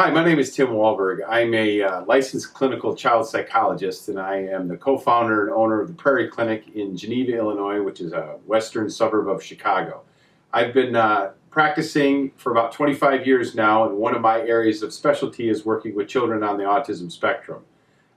Hi, my name is Tim Wahlberg. I'm a licensed clinical child psychologist, and I am the co-founder and owner of the Prairie Clinic in Geneva, Illinois, which is a western suburb of Chicago. I've been practicing for about 25 years now, and one of my areas of specialty is working with children on the autism spectrum.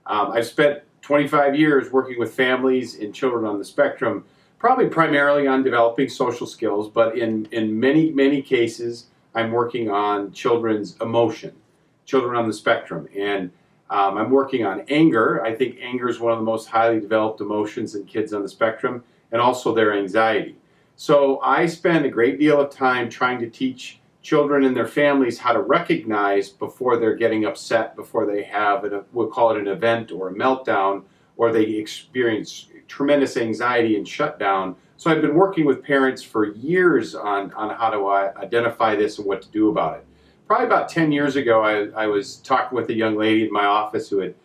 I've spent 25 years working with families and children on the spectrum, probably primarily on developing social skills, but in many cases, I'm working on children's emotion. Children on the spectrum, and I'm working on anger. I think anger is one of the most highly developed emotions in kids on the spectrum, and also their anxiety. So I spend a great deal of time trying to teach children and their families how to recognize before they're getting upset, before they have, we'll call it an event or a meltdown, or they experience tremendous anxiety and shutdown. So I've been working with parents for years on how to identify this and what to do about it. Probably about 10 years ago, I was talking with a young lady in my office who had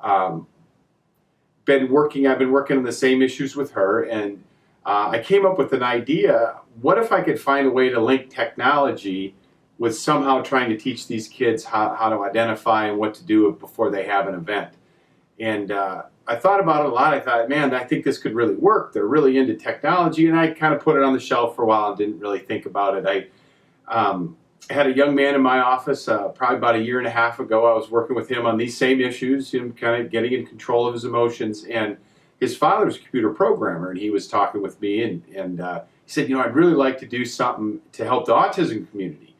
I've been working on the same issues with her, and I came up with an idea. What if I could find a way to link technology with somehow trying to teach these kids how to identify and what to do before they have an event? And I thought about it a lot. I thought, man, I think this could really work. They're really into technology, and I kind of put it on the shelf for a while and didn't really think about it. I had a young man in my office probably about a year and a half ago. I was working with him on these same issues, him kind of getting in control of his emotions. And his father's a computer programmer, and he was talking with me, and he said, I'd really like to do something to help the autism community.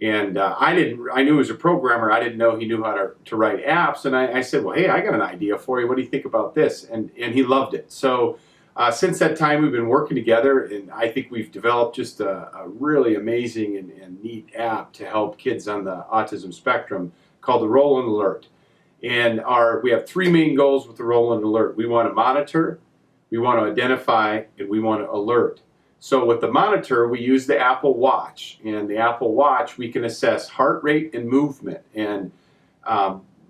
And I knew he was a programmer. I didn't know he knew how to write apps. And I said, well, hey, I got an idea for you. What do you think about this? And he loved it. So since that time, we've been working together, and I think we've developed just a really amazing and neat app to help kids on the autism spectrum called the Roland Alert. And we have three main goals with the Roland Alert. We want to monitor, we want to identify, and we want to alert. So with the monitor, we use the Apple Watch. And the Apple Watch, we can assess heart rate and movement. And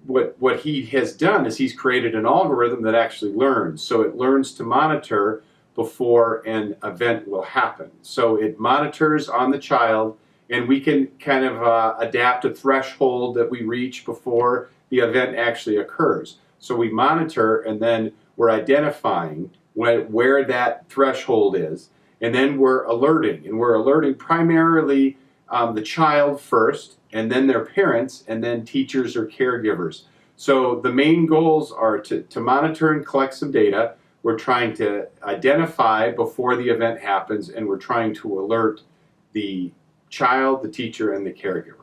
what he has done is he's created an algorithm that actually learns. So it learns to monitor before an event will happen. So it monitors on the child, and we can kind of adapt a threshold that we reach before the event actually occurs. So we monitor, and then we're identifying where that threshold is, and then we're alerting. And we're alerting primarily the child first, and then their parents, and then teachers or caregivers. So the main goals are to monitor and collect some data. We're trying to identify before the event happens, and we're trying to alert the child, the teacher, and the caregiver.